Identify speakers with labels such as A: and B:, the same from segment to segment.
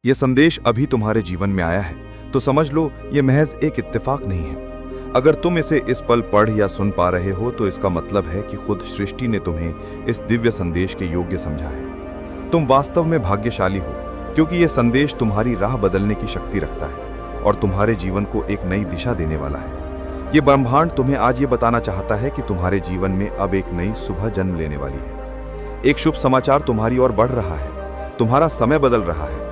A: ये संदेश अभी तुम्हारे जीवन में आया है तो समझ लो ये महज एक इत्तेफाक नहीं है। अगर तुम इसे इस पल पढ़ या सुन पा रहे हो तो इसका मतलब है कि खुद सृष्टि ने तुम्हें इस दिव्य संदेश के योग्य समझा है। तुम वास्तव में भाग्यशाली हो क्योंकि ये संदेश तुम्हारी राह बदलने की शक्ति रखता है और तुम्हारे जीवन को एक नई दिशा देने वाला है। ये ब्रह्मांड तुम्हें आज ये बताना चाहता है कि तुम्हारे जीवन में अब एक नई सुबह जन्म लेने वाली है। एक शुभ समाचार तुम्हारी ओर बढ़ रहा है। तुम्हारा समय बदल रहा है।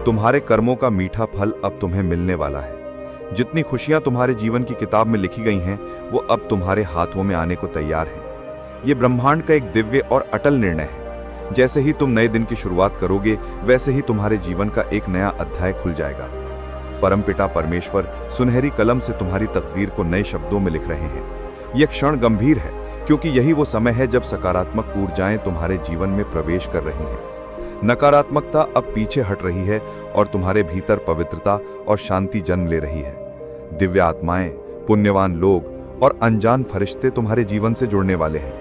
A: तुम्हारे कर्मों का मीठा फल अब तुम्हें मिलने वाला है। जितनी खुशियां तुम्हारे जीवन की किताब में लिखी गई हैं वो अब तुम्हारे हाथों में आने को तैयार हैं। ये ब्रह्मांड का एक दिव्य और अटल निर्णय है। जैसे ही तुम नए दिन की शुरुआत करोगे वैसे ही तुम्हारे जीवन का एक नया अध्याय खुल जाएगा। परमपिता परमेश्वर सुनहरी कलम से तुम्हारी तकदीर को नए शब्दों में लिख रहे हैं। यह क्षण गंभीर है क्योंकि यही वो समय है जब सकारात्मक ऊर्जाएं तुम्हारे जीवन में प्रवेश कर रही हैं। नकारात्मकता अब पीछे हट रही है और तुम्हारे भीतर पवित्रता और शांति जन्म ले रही है। दिव्य आत्माएं, पुण्यवान लोग और अनजान फरिश्ते तुम्हारे जीवन से जुड़ने वाले हैं।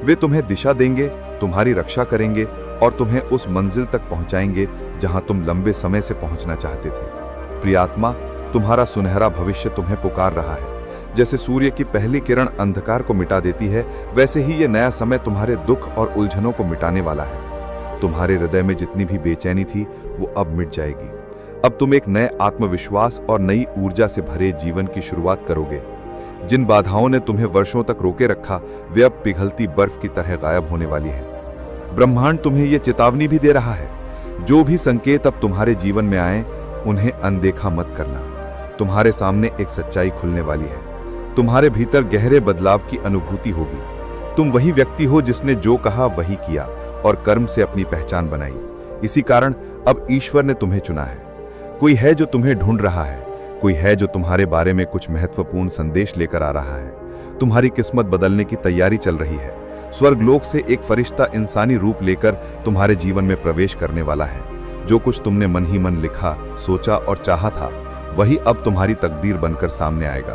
A: वे तुम्हें दिशा देंगे, तुम्हारी रक्षा करेंगे और तुम्हें उस मंजिल तक पहुंचाएंगे जहां तुम लंबे समय से पहुंचना चाहते थे। प्रिय आत्मा, तुम्हारा सुनहरा भविष्य तुम्हें पुकार रहा है। जैसे सूर्य की पहली किरण अंधकार को मिटा देती है वैसे ही ये नया समय तुम्हारे दुख और उलझनों को मिटाने वाला है। तुम्हारे हृदय में जितनी भी बेचैनी थी वो अब मिट जाएगी। अब तुम एक नए आत्मविश्वास और नई ऊर्जा से भरे जीवन की शुरुआत करोगे। जिन बाधाओं ने तुम्हें वर्षों तक रोके रखा वे अब पिघलती बर्फ की तरह गायब होने वाली है। ब्रह्मांड तुम्हें यह चेतावनी भी दे रहा है, जो भी संकेत अब तुम्हारे जीवन में आए उन्हें अनदेखा मत करना। तुम्हारे सामने एक सच्चाई खुलने वाली है। तुम्हारे भीतर गहरे बदलाव की अनुभूति होगी। तुम वही व्यक्ति हो जिसने जो कहा वही किया और कर्म से अपनी पहचान बनाई। इसी कारण अब ईश्वर ने तुम्हें चुना है। कोई है जो तुम्हें ढूंढ रहा है। कोई है जो तुम्हारे बारे में कुछ महत्वपूर्ण संदेश लेकर आ रहा है। तुम्हारी किस्मत बदलने की तैयारी चल रही है। स्वर्गलोक से एक फरिश्ता इंसानी रूप लेकर तुम्हारे जीवन में प्रवेश करने वाला है। जो कुछ तुमने मन ही मन लिखा, सोचा और चाहा था वही अब तुम्हारी तकदीर बनकर सामने आएगा।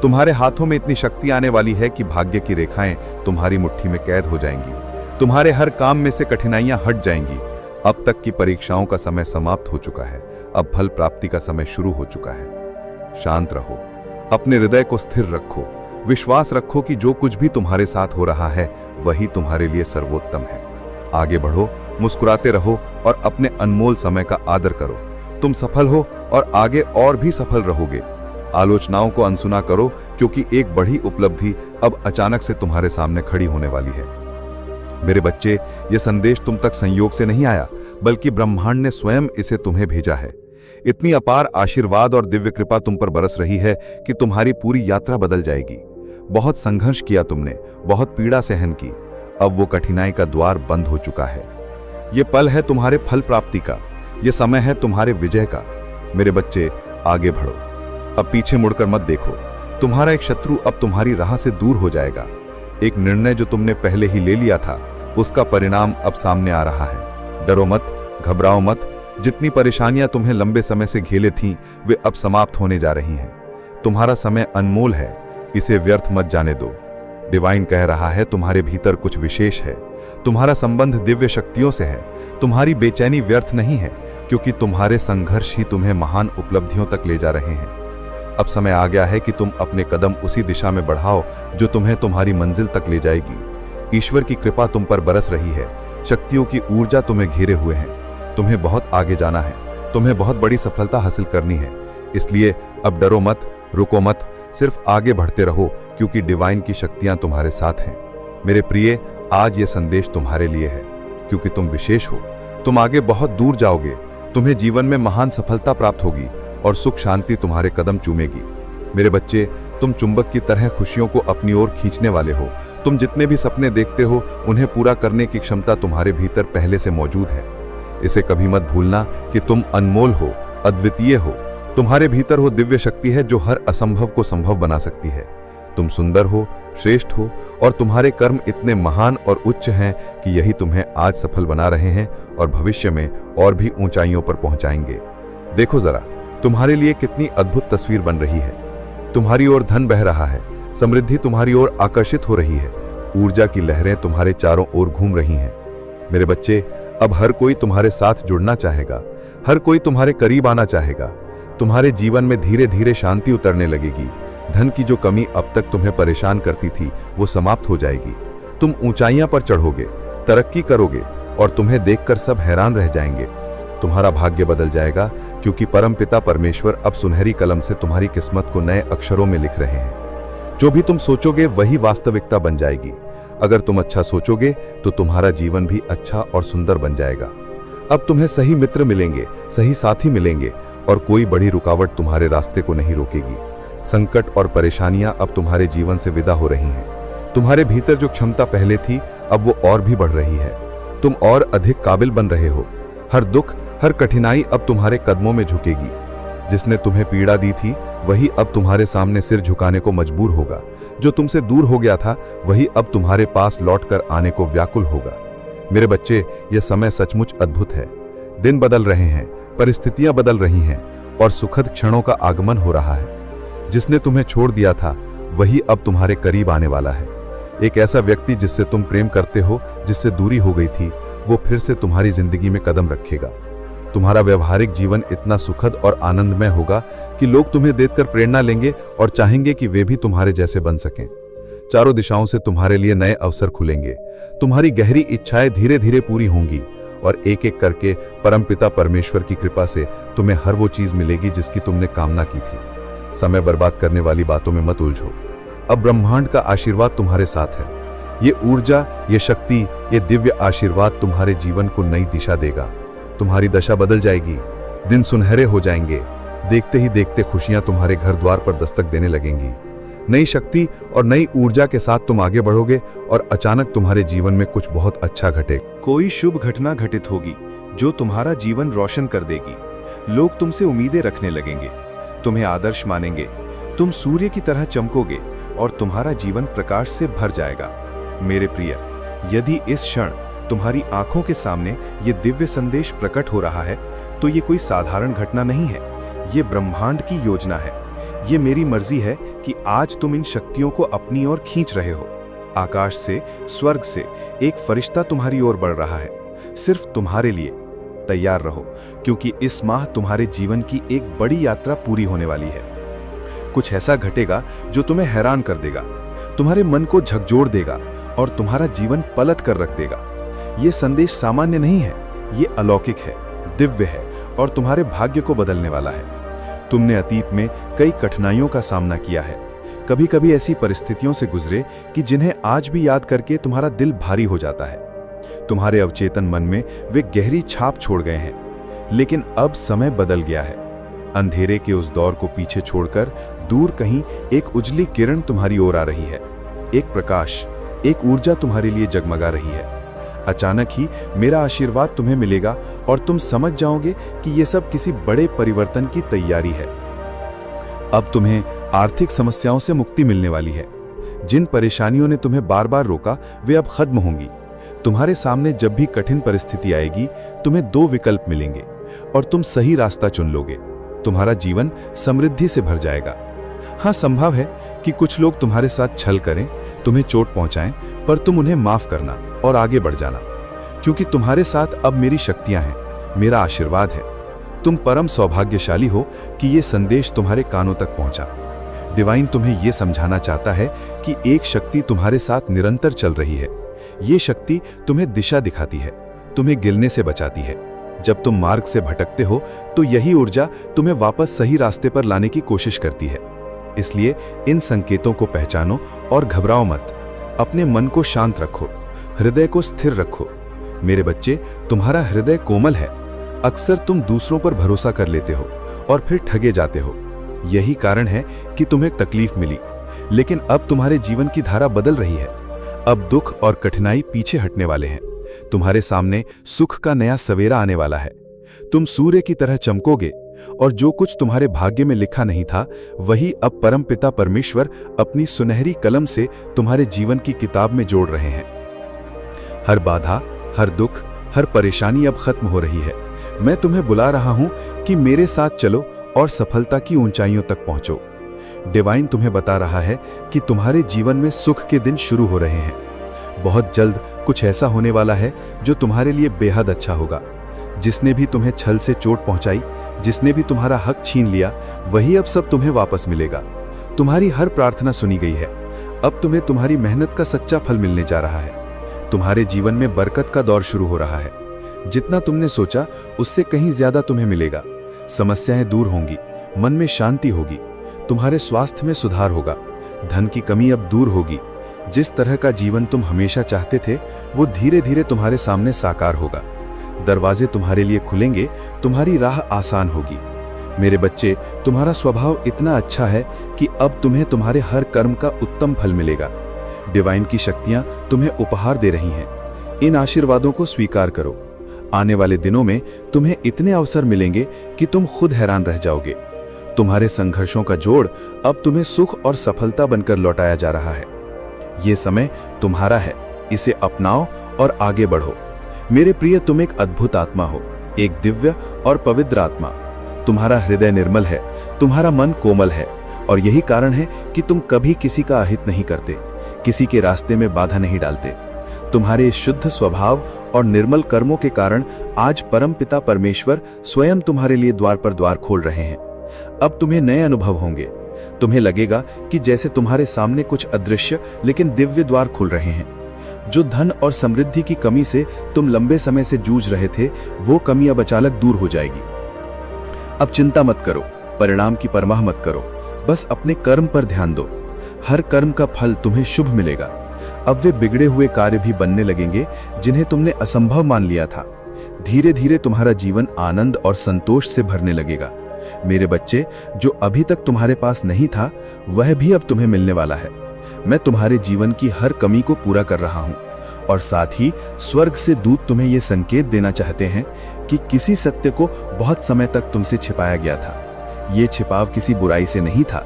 A: तुम्हारे हाथों में इतनी शक्ति आने वाली है कि भाग्य की रेखाएं तुम्हारी मुट्ठी में कैद हो जाएंगी। तुम्हारे हर काम में से कठिनाइयां हट जाएंगी। अब तक की परीक्षाओं का समय समाप्त हो चुका है। अब फल प्राप्ति का समय शुरू हो चुका है। शांत रहो, अपने हृदय को स्थिर रखो, विश्वास रखो कि जो कुछ भी तुम्हारे साथ हो रहा है वही तुम्हारे लिए सर्वोत्तम है। आगे बढ़ो, मुस्कुराते रहो और अपने अनमोल समय का आदर करो। तुम सफल हो और आगे और भी सफल रहोगे। आलोचनाओं को अनसुना करो क्योंकि एक बड़ी उपलब्धि अब अचानक से तुम्हारे सामने खड़ी होने वाली है। मेरे बच्चे, यह संदेश तुम तक संयोग से नहीं आया बल्कि ब्रह्मांड ने स्वयं इसे तुम्हें भेजा है। इतनी अपार आशीर्वाद और दिव्य कृपा तुम पर बरस रही है कि तुम्हारी पूरी यात्रा बदल जाएगी। बहुत संघर्ष किया तुमने, बहुत पीड़ा सहन की। अब वो कठिनाई का द्वार बंद हो चुका है। ये पल है तुम्हारे फल प्राप्ति का। ये समय है तुम्हारे विजय का। मेरे बच्चे, आगे बढ़ो। अब पीछे मुड़कर मत देखो। तुम्हारा एक शत्रु अब तुम्हारी राह से दूर हो जाएगा। एक निर्णय जो तुमने पहले ही ले लिया था उसका परिणाम अब सामने आ रहा है। डरो मत, घबराओ मत। जितनी परेशानियां तुम्हें लंबे समय से घेरे थीं वे अब समाप्त होने जा रही हैं। तुम्हारा समय अनमोल है, इसे व्यर्थ मत जाने दो। डिवाइन कह रहा है तुम्हारे भीतर कुछ विशेष है। तुम्हारा संबंध दिव्य शक्तियों से है। तुम्हारी बेचैनी व्यर्थ नहीं है क्योंकि तुम्हारे संघर्ष ही तुम्हें महान उपलब्धियों तक ले जा रहे हैं। अब समय आ गया है कि तुम अपने कदम उसी दिशा में बढ़ाओ जो तुम्हें तुम्हारी मंजिल तक ले जाएगी। ईश्वर की कृपा तुम पर बरस रही है। शक्तियों की ऊर्जा तुम्हें घेरे हुए हैं। तुम्हें बहुत आगे जाना है। तुम्हें बहुत बड़ी सफलता हासिल करनी है। इसलिए अब डरो मत, रुको मत, सिर्फ आगे बढ़ते रहो क्योंकि डिवाइन की शक्तियां तुम्हारे साथ हैं। मेरे प्रिय, आज ये संदेश तुम्हारे लिए है क्योंकि तुम विशेष हो। तुम आगे बहुत दूर जाओगे। तुम्हें जीवन में महान सफलता प्राप्त होगी और सुख शांति तुम्हारे कदम चूमेगी। मेरे बच्चे, तुम चुंबक की तरह खुशियों को अपनी ओर खींचने वाले हो। तुम जितने भी सपने देखते हो उन्हें पूरा करने की क्षमता तुम्हारे भीतर पहले से मौजूद है। इसे कभी मत भूलना कि तुम अनमोल हो, अद्वितीय हो। तुम्हारे भीतर वो दिव्य शक्ति है जो हर असंभव को संभव बना सकती है। तुम सुंदर हो, श्रेष्ठ हो और तुम्हारे कर्म इतने महान और उच्च हैं कि यही तुम्हें आज सफल बना रहे हैं और भविष्य में और भी ऊंचाइयों पर पहुंचाएंगे। देखो जरा, तुम्हारे लिए कितनी अद्भुत तस्वीर बन रही है। तुम्हारी ओर धन बह रहा है। समृद्धि तुम्हारी ओर आकर्षित हो रही है। ऊर्जा की लहरें तुम्हारे चारों ओर घूम रही हैं। मेरे बच्चे, अब हर कोई तुम्हारे साथ जुड़ना चाहेगा।
B: हर कोई तुम्हारे करीब आना चाहेगा। तुम्हारे जीवन में धीरे धीरे शांति उतरने लगेगी। धन की जो कमी अब तक तुम्हें परेशान करती थी वो समाप्त हो जाएगी। तुम ऊंचाइयां पर चढ़ोगे, तरक्की करोगे और तुम्हें देखकर सब हैरान रह जाएंगे। तुम्हारा भाग्य बदल जाएगा क्योंकि परमपिता परमेश्वर अब सुनहरी कलम से तुम्हारी किस्मत को नए अक्षरों में लिख रहे हैं। जो भी तुम सोचोगे वही वास्तविकता बन जाएगी। अगर तुम अच्छा सोचोगे तो तुम्हारा जीवन भी अच्छा और सुंदर बन जाएगा। अब तुम्हें सही मित्र मिलेंगे, सही साथी मिलेंगे और कोई बड़ी रुकावट तुम्हारे रास्ते को नहीं रोकेगी। संकट और परेशानियां अब तुम्हारे जीवन से विदा हो रही हैं। तुम्हारे भीतर जो क्षमता पहले थी अब वो और भी बढ़ रही है। तुम और अधिक काबिल बन रहे हो। हर दुख, हर कठिनाई अब तुम्हारे कदमों में झुकेगी। जिसने तुम्हें पीड़ा दी थी वही अब तुम्हारे सामने सिर झुकाने को मजबूर होगा। जो तुमसे दूर हो गया था वही अब तुम्हारे पास लौटकर आने को व्याकुल होगा। मेरे बच्चे, यह समय सचमुच अद्भुत है। दिन बदल रहे हैं, परिस्थितियां बदल रही हैं और सुखद क्षणों का आगमन हो रहा है। जिसने तुम्हें छोड़ दिया था वही अब तुम्हारे करीब आने वाला है। एक ऐसा व्यक्ति जिससे तुम प्रेम करते हो, जिससे दूरी हो गई थी, वो फिर से तुम्हारी जिंदगी में कदम रखेगा। तुम्हारा व्यवहारिक जीवन इतना सुखद और आनंदमय होगा कि लोग तुम्हें देखकर प्रेरणा लेंगे और चाहेंगे कि वे भी तुम्हारे जैसे बन सकें। चारों दिशाओं से तुम्हारे लिए नए अवसर खुलेंगे। तुम्हारी गहरी इच्छाएं धीरे धीरे पूरी होंगी और एक एक करके परमपिता परमेश्वर की कृपा से तुम्हें हर वो चीज मिलेगी जिसकी तुमने कामना की थी। समय बर्बाद करने वाली बातों में मत उलझो। अब ब्रह्मांड का आशीर्वाद तुम्हारे साथ है। ये ऊर्जा, ये शक्ति, ये दिव्य आशीर्वाद तुम्हारे जीवन को नई दिशा देगा। तुम्हारी दशा बदल जाएगी, दिन सुनहरे हो जाएंगे। देखते ही देखते खुशियां तुम्हारे घर द्वार पर दस्तक देने लगेंगी। नई शक्ति और नई ऊर्जा के साथ तुम आगे बढ़ोगे और अचानक तुम्हारे जीवन में कुछ बहुत अच्छा घटेगा।
A: कोई शुभ घटना घटित होगी जो तुम्हारा जीवन रोशन कर देगी। लोग तुमसे उम्मीदें रखने लगेंगे, तुम्हें आदर्श मानेंगे। तुम सूर्य की तरह चमकोगे और तुम्हारा जीवन प्रकाश से भर जाएगा। मेरे प्रिय, यदि इस क्षण तुम्हारी आंखों के सामने ये दिव्य संदेश प्रकट हो रहा है तो ये कोई साधारण घटना नहीं है। ये ब्रह्मांड की योजना है। ये मेरी मर्जी है कि आज तुम इन शक्तियों को अपनी ओर खींच रहे हो। आकाश से, स्वर्ग से एक फरिश्ता तुम्हारी ओर बढ़ रहा है, सिर्फ तुम्हारे लिए। तैयार रहो, क्योंकि इस माह तुम्हारे जीवन की एक बड़ी यात्रा पूरी होने वाली है। कुछ ऐसा घटेगा जो तुम्हें हैरान कर देगा, तुम्हारे मन को झकझोर देगा और तुम्हारा जीवन पलट कर रख देगा। ये संदेश सामान्य नहीं है, ये अलौकिक है, दिव्य है और तुम्हारे भाग्य को बदलने वाला है। तुमने अतीत में कई कठिनाइयों का सामना किया है। कभी कभी ऐसी परिस्थितियों से गुजरे कि जिन्हें आज भी याद करके तुम्हारा दिल भारी हो जाता है। तुम्हारे अवचेतन मन में वे गहरी छाप छोड़ गए हैं। लेकिन अब समय बदल गया है। अंधेरे के उस दौर को पीछे छोड़कर दूर कहीं एक उजली किरण तुम्हारी ओर आ रही है। एक प्रकाश, एक ऊर्जा तुम्हारे लिए जगमगा रही है। अचानक ही मेरा आशीर्वाद तुम्हें मिलेगा और तुम समझ जाओगे कि यह सब किसी बड़े परिवर्तन की तैयारी है। अब तुम्हें आर्थिक समस्याओं से मुक्ति मिलने वाली है। जिन परेशानियों ने तुम्हें बार बार रोका वे अब खत्म होंगी। तुम्हारे सामने जब भी कठिन परिस्थिति आएगी तुम्हें दो विकल्प मिलेंगे और तुम सही रास्ता चुन लोगे। तुम्हारा जीवन समृद्धि से भर जाएगा। हाँ, संभव है कि कुछ लोग तुम्हारे साथ छल करें, तुम्हें चोट पहुंचाएं, पर तुम उन्हें माफ करना और आगे बढ़ जाना, क्योंकि तुम्हारे साथ अब मेरी शक्तियां हैं, मेरा आशीर्वाद है। तुम परम सौभाग्यशाली हो कि ये संदेश तुम्हारे कानों तक पहुंचा। डिवाइन तुम्हें यह समझाना चाहता है कि एक शक्ति तुम्हारे साथ निरंतर चल रही है। ये शक्ति तुम्हें दिशा दिखाती है, तुम्हें गिरने से बचाती है। जब तुम मार्ग से भटकते हो तो यही ऊर्जा तुम्हें वापस सही रास्ते पर लाने की कोशिश करती है। इसलिए इन संकेतों को पहचानो और घबराओ मत। अपने मन को शांत रखो, हृदय को स्थिर रखो। मेरे बच्चे, तुम्हारा हृदय कोमल है। अक्सर तुम दूसरों पर भरोसा कर लेते हो और फिर ठगे जाते हो। यही कारण है कि तुम्हें तकलीफ मिली, लेकिन अब तुम्हारे जीवन की धारा बदल रही है। अब दुख और कठिनाई पीछे हटने वाले हैं। तुम्हारे सामने सुख का नया सवेरा आने वाला है। तुम सूर्य की तरह चमकोगे और जो कुछ तुम्हारे भाग्य में लिखा नहीं था वही अब परमपिता परमेश्वर अपनी सुनहरी कलम से तुम्हारे जीवन की किताब में जोड़ रहे हैं। हर बाधा, हर दुख, हर परेशानी अब खत्म हो रही है। मैं तुम्हें बुला रहा हूं कि मेरे साथ चलो और सफलता की ऊंचाइयों तक पहुंचो। डिवाइन तुम्हें बता रहा है कि तुम्हारे जीवन में सुख के दिन शुरू हो रहे हैं। बहुत जल्द कुछ ऐसा होने वाला है जो तुम्हारे लिए बेहद अच्छा होगा।
B: जिसने भी तुम्हें छल से चोट पहुंचाई, जिसने भी तुम्हारा हक छीन लिया, वही अब सब तुम्हें वापस मिलेगा। तुम्हारी हर प्रार्थना सुनी गई है। अब तुम्हें तुम्हारी मेहनत का सच्चा फल मिलने जा रहा है। तुम्हारे जीवन में बरकत का दौर शुरू हो रहा है। जितना तुमने सोचा उससे कहीं ज्यादा तुम्हें मिलेगा। समस्याएं दूर होंगी, मन में शांति होगी, तुम्हारे स्वास्थ्य में सुधार होगा, धन की कमी अब दूर होगी। जिस तरह का जीवन तुम हमेशा चाहते थे वो धीरे धीरे तुम्हारे सामने साकार होगा। दरवाजे तुम्हारे लिए खुलेंगे, तुम्हारी राह आसान होगी। मेरे बच्चे, तुम्हारा स्वभाव इतना अच्छा है कि अब तुम्हें तुम्हारे हर कर्म का उत्तम फल मिलेगा। डिवाइन की शक्तियां तुम्हें उपहार दे रही हैं। इन आशीर्वादों को स्वीकार करो। आने वाले दिनों में तुम्हें इतने अवसर मिलेंगे कि तुम खुद हैरान रह जाओगे। तुम्हारे संघर्षों का जोड़ अब तुम्हें सुख और सफलता बनकर लौटाया जा रहा है। ये समय तुम्हारा है, इसे अपनाओ और आगे बढ़ो। मेरे प्रिय, तुम एक अद्भुत आत्मा हो, एक दिव्य और पवित्र आत्मा। तुम्हारा हृदय निर्मल है, तुम्हारा मन कोमल है, और यही कारण है कि तुम कभी किसी का अहित नहीं करते, किसी के रास्ते में बाधा नहीं डालते। तुम्हारे इस शुद्ध स्वभाव और निर्मल कर्मों के कारण आज परमपिता परमेश्वर स्वयं तुम्हारे लिए द्वार पर द्वार खोल रहे हैं। अब तुम्हें नए अनुभव होंगे। तुम्हें लगेगा कि जैसे तुम्हारे सामने कुछ अदृश्य लेकिन दिव्य द्वार खुल रहे हैं। जो धन और समृद्धि की कमी से तुम लंबे समय से जूझ रहे थे, वो कमी अब अचानक दूर हो जाएगी। अब चिंता मत करो, परिणाम की परवाह मत करो, बस अपने कर्म पर ध्यान दो। हर कर्म का फल तुम्हें शुभ मिलेगा। अब वे बिगड़े हुए कार्य भी बनने लगेंगे जिन्हें तुमने असंभव मान लिया था। धीरे धीरे तुम्हारा जीवन आनंद और संतोष से भरने लगेगा। मेरे बच्चे, जो अभी तक तुम्हारे पास नहीं था वह भी अब तुम्हें मिलने वाला है। मैं तुम्हारे जीवन की हर कमी को पूरा कर रहा हूं, और साथ ही स्वर्ग से दूत तुम्हें यह संकेत देना चाहते हैं कि किसी सत्य को बहुत समय तक तुमसे छिपाया गया था। ये छिपाव किसी बुराई से नहीं था,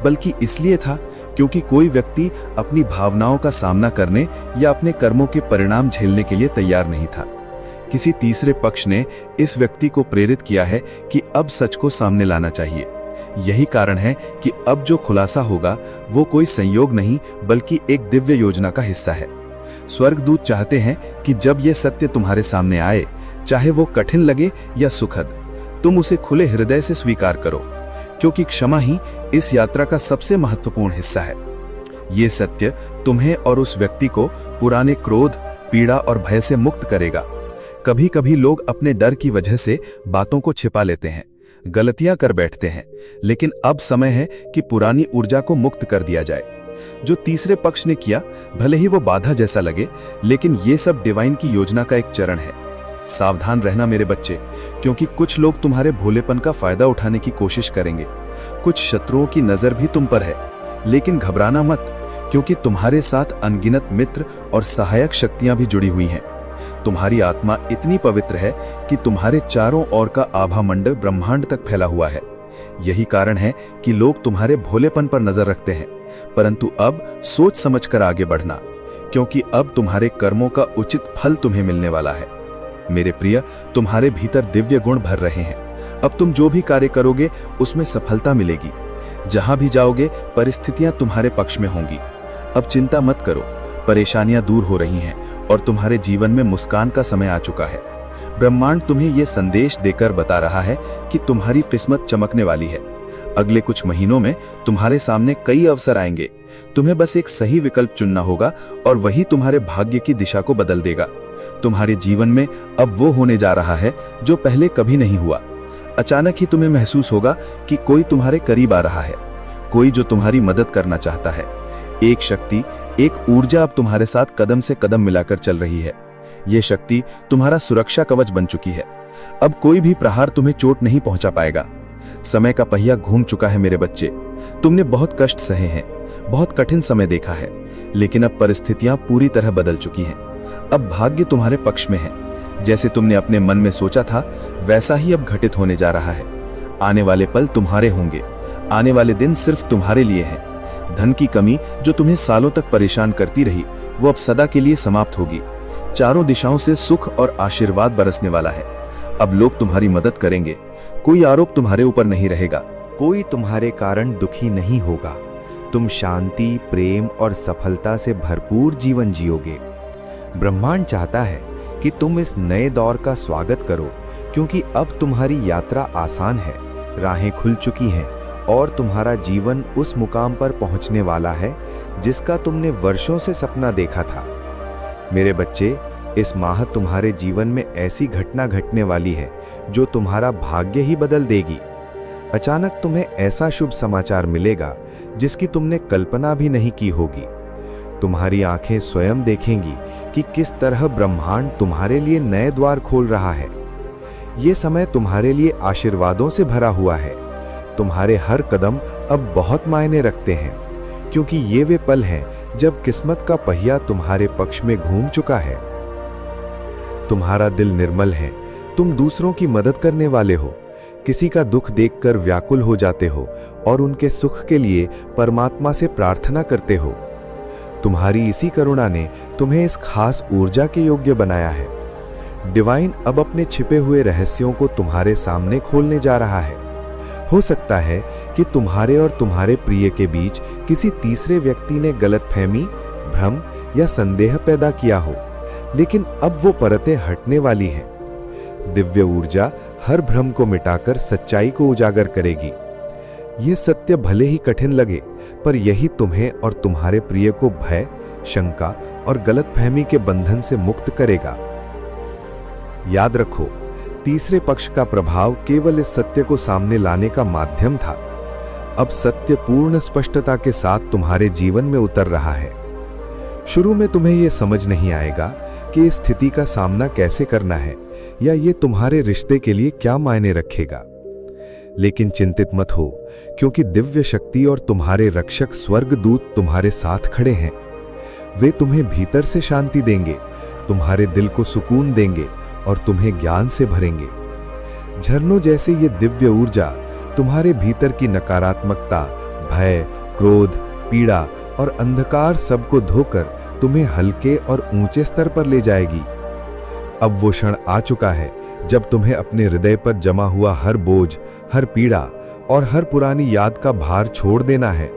B: बल्कि इसलिए था क्योंकि कोई व्यक्ति अपनी भावनाओं का सामना करने या अपने कर्मों के परिणाम झेलने के लिए तैयार नहीं था। किसी तीसरे पक्ष ने इस व्यक्ति को प्रेरित किया है कि अब सच को सामने लाना चाहिए। यही कारण है कि अब जो खुलासा होगा वो कोई संयोग नहीं, बल्कि एक दिव्य योजना का हिस्सा है। स्वर्गदूत चाहते हैं कि जब ये सत्य तुम्हारे सामने आए, चाहे वो कठिन लगे या सुखद, तुम उसे खुले हृदय से स्वीकार करो, क्योंकि क्षमा ही इस यात्रा का सबसे महत्वपूर्ण हिस्सा है। ये सत्य तुम्हें और उस व्यक्ति को पुराने क्रोध, पीड़ा और भय से मुक्त करेगा। कभी कभी लोग अपने डर की वजह से बातों को छिपा लेते हैं, गलतियां कर बैठते हैं, लेकिन अब समय है कि पुरानी ऊर्जा को मुक्त कर दिया जाए। जो तीसरे पक्ष ने किया, भले ही वो बाधा जैसा लगे, लेकिन ये सब डिवाइन की योजना का एक चरण है। सावधान रहना मेरे बच्चे, क्योंकि कुछ लोग तुम्हारे भोलेपन का फायदा उठाने की कोशिश करेंगे। कुछ शत्रुओं की नजर भी तुम पर है, लेकिन घबराना मत, क्योंकि तुम्हारे साथ अनगिनत मित्र और सहायक शक्तियां भी जुड़ी हुई हैं। तुम्हारी आत्मा इतनी पवित्र है कि तुम्हारे चारों ओर का आभा मंडल ब्रह्मांड तक फैला हुआ है। यही कारण है कि लोग तुम्हारे भोलेपन पर नजर रखते हैं, परंतु अब सोच समझकर आगे बढ़ना, क्योंकि अब तुम्हारे कर्मों का उचित फल तुम्हें मिलने वाला है। मेरे प्रिय, तुम्हारे भीतर दिव्य गुण भर रहे हैं। अब तुम जो भी कार्य करोगे उसमें सफलता मिलेगी। जहां भी जाओगे परिस्थितियां तुम्हारे पक्ष में होंगी। अब चिंता मत करो, परेशानियां दूर हो रही हैं और तुम्हारे जीवन में मुस्कान का समय आ चुका है। ब्रह्मांड तुम्हें यह संदेश देकर बता रहा है कि तुम्हारी किस्मत चमकने वाली है। अगले कुछ महीनों में तुम्हारे सामने कई अवसर आएंगे। तुम्हें बस एक सही विकल्प चुनना होगा और वही तुम्हारे भाग्य की दिशा को बदल देगा। तुम्हारे जीवन में अब वो होने जा रहा है जो पहले कभी नहीं हुआ। अचानक ही तुम्हें महसूस होगा कि कोई तुम्हारे करीब आ रहा है, कोई जो तुम्हारी मदद करना चाहता है। एक शक्ति, एक ऊर्जा अब तुम्हारे साथ कदम से कदम मिलाकर चल रही है। यह शक्ति तुम्हारा सुरक्षा कवच बन चुकी है। अब कोई भी प्रहार तुम्हें चोट नहीं पहुंचा पाएगा। समय का पहिया घूम चुका है मेरे बच्चे। तुमने बहुत कष्ट सहे हैं, बहुत कठिन समय देखा है, लेकिन अब परिस्थितियां पूरी तरह बदल चुकी हैं। अब भाग्य तुम्हारे पक्ष में है। जैसे तुमने अपने मन में सोचा था, वैसा ही अब घटित होने जा रहा है। आने वाले पल तुम्हारे होंगे। आने वाले दिन सिर्फ तुम्हारे लिए हैं। धन की कमी जो तुम्हें सालों तक परेशान करती रही, वो अब सदा के लिए समाप्त होगी। चारों दिशाओं से सुख और आशीर्वाद बरसने वाला है। अब लोग तुम्हारी मदद करेंगे। कोई आरोप तुम्हारे ऊपर नहीं रहेगा।
C: कोई तुम्हारे कारण दुखी नहीं होगा। तुम शांति, प्रेम और सफलता से भरपूर जीवन जियोगे। ब्रह्मांड चाहता है कि तुम इस नए दौर का स्वागत करो, क्योंकि अब तुम्हारी यात्रा आसान है, राहें खुल चुकी हैं और तुम्हारा जीवन उस मुकाम पर पहुंचने वाला है जिसका तुमने वर्षों से सपना देखा था। मेरे बच्चे, इस माह तुम्हारे जीवन में ऐसी घटना घटने वाली है जो तुम्हारा भाग्य ही बदल देगी। अचानक तुम्हें ऐसा शुभ समाचार मिलेगा जिसकी तुमने कल्पना भी नहीं की होगी। तुम्हारी आंखें स्वयं देखेंगी कि किस तरह ब्रह्मांड तुम्हारे लिए नए द्वार खोल रहा है। ये समय तुम्हारे लिए आशीर्वादों से भरा हुआ है। तुम्हारे हर कदम अब बहुत मायने रखते हैं, क्योंकि ये वे पल हैं जब किस्मत का पहिया तुम्हारे पक्ष में घूम चुका है। तुम्हारा दिल निर्मल है, तुम दूसरों की मदद करने वाले हो, किसी का दुख देखकर व्याकुल हो जाते हो और उनके सुख के लिए परमात्मा से प्रार्थना करते हो। तुम्हारी इसी करुणा ने तुम्हें इस खास ऊर्जा के योग्य बनाया है। डिवाइन अब अपने छिपे हुए रहस्यों को तुम्हारे सामने खोलने जा रहा है। हो सकता है कि तुम्हारे और तुम्हारे प्रिय के बीच किसी तीसरे व्यक्ति ने गलतफहमी, भ्रम या संदेह पैदा किया हो, लेकिन अब वो परतें हटने वाली हैं। दिव्य ऊर्जा हर भ्रम को मिटाकर सच्चाई को उजागर करेगी। ये सत्य भले ही कठिन लगे, पर यही तुम्हें और तुम्हारे प्रिय को भय, शंका और गलतफहमी के बंधन से मुक्त करेगा। याद रखो, तीसरे पक्ष का प्रभाव केवल इस सत्य को सामने लाने का माध्यम था। अब सत्य पूर्ण स्पष्टता के साथ तुम्हारे जीवन में उतर रहा है। शुरू में तुम्हें यह समझ नहीं आएगा कि इस स्थिति का सामना कैसे करना है या ये तुम्हारे रिश्ते के लिए क्या मायने रखेगा। लेकिन चिंतित मत हो, क्योंकि दिव्य शक्ति और तुम्हारे रक्षक स्वर्गदूत तुम्हारे साथ खड़े हैं। वे तुम्हें भीतर से शांति देंगे, तुम्हारे दिल को सुकून देंगे और तुम्हें ज्ञान से भरेंगे। झरनों जैसे ये दिव्य ऊर्जा तुम्हारे भीतर की नकारात्मकता, भय, क्रोध, पीड़ा और अंधकार सबको धोकर तुम्हें हल्के और ऊंचे स्तर पर ले जाएगी। अब वो क्षण आ चुका है जब तुम्हें अपने हृदय पर जमा हुआ हर बोझ, हर पीड़ा और हर पुरानी याद का भार छोड़ देना है।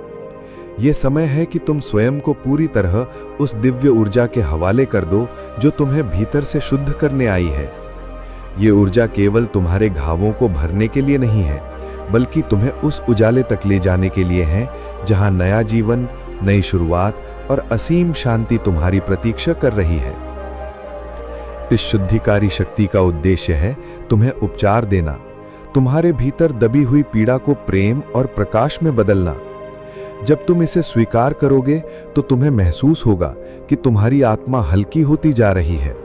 C: ये समय है कि तुम स्वयं को पूरी तरह उस दिव्य ऊर्जा के हवाले कर दो जो तुम्हें भीतर से शुद्ध करने आई है। ये ऊर्जा केवल तुम्हारे घावों को भरने के लिए नहीं है, बल्कि तुम्हें उस उजाले तक ले जाने के लिए है जहां नया जीवन, नई शुरुआत और असीम शांति तुम्हारी प्रतीक्षा कर रही है। इस शुद्धिकारी शक्ति का उद्देश्य है तुम्हें उपचार देना, तुम्हारे भीतर दबी हुई पीड़ा को प्रेम और प्रकाश में बदलना। जब तुम इसे स्वीकार करोगे तो तुम्हें महसूस होगा कि तुम्हारी आत्मा हल्की होती जा रही है,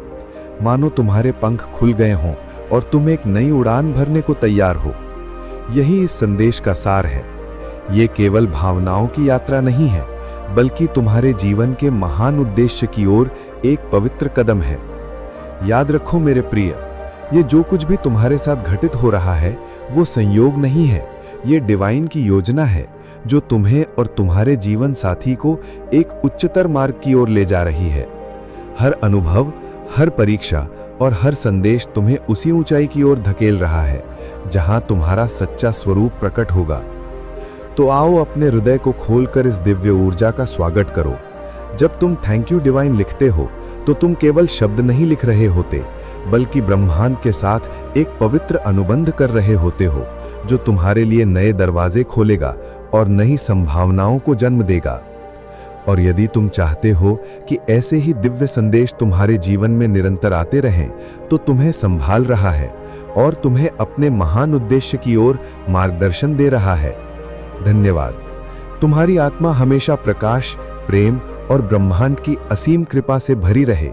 C: मानो तुम्हारे पंख खुल गए हों और तुम एक नई उड़ान भरने को तैयार हो। यही इस संदेश का सार है। ये केवल भावनाओं की यात्रा नहीं है, बल्कि तुम्हारे जीवन के महान उद्देश्य की ओर एक पवित्र कदम है। याद रखो मेरे प्रिय, ये जो कुछ भी तुम्हारे साथ घटित हो रहा है वो संयोग नहीं है, ये डिवाइन की योजना है जो तुम्हें और तुम्हारे जीवन साथी को एक उच्चतर मार्ग की ओर ले जा रही है। हर अनुभव, हर परीक्षा और हर संदेश तुम्हें उसी ऊंचाई की ओर धकेल रहा है जहां तुम्हारा सच्चा स्वरूप प्रकट होगा। तो आओ अपने हृदय को खोलकर इस दिव्य ऊर्जा का स्वागत करो। जब तुम थैंक यू डिवाइन लिखते हो तो तुम केवल शब्द नहीं लिख रहे होते, बल्कि ब्रह्मांड के साथ एक पवित्र अनुबंध कर रहे होते हो जो तुम्हारे लिए नए दरवाजे खोलेगा और नई संभावनाओं को जन्म देगा। और यदि तुम चाहते हो कि ऐसे ही दिव्य संदेश तुम्हारे जीवन में निरंतर आते रहें, तो तुम्हें संभाल रहा है और तुम्हें अपने महान उद्देश्य की ओर मार्गदर्शन दे रहा है। धन्यवाद। तुम्हारी आत्मा हमेशा प्रकाश, प्रेम और ब्रह्मांड की असीम कृपा से भरी रहे।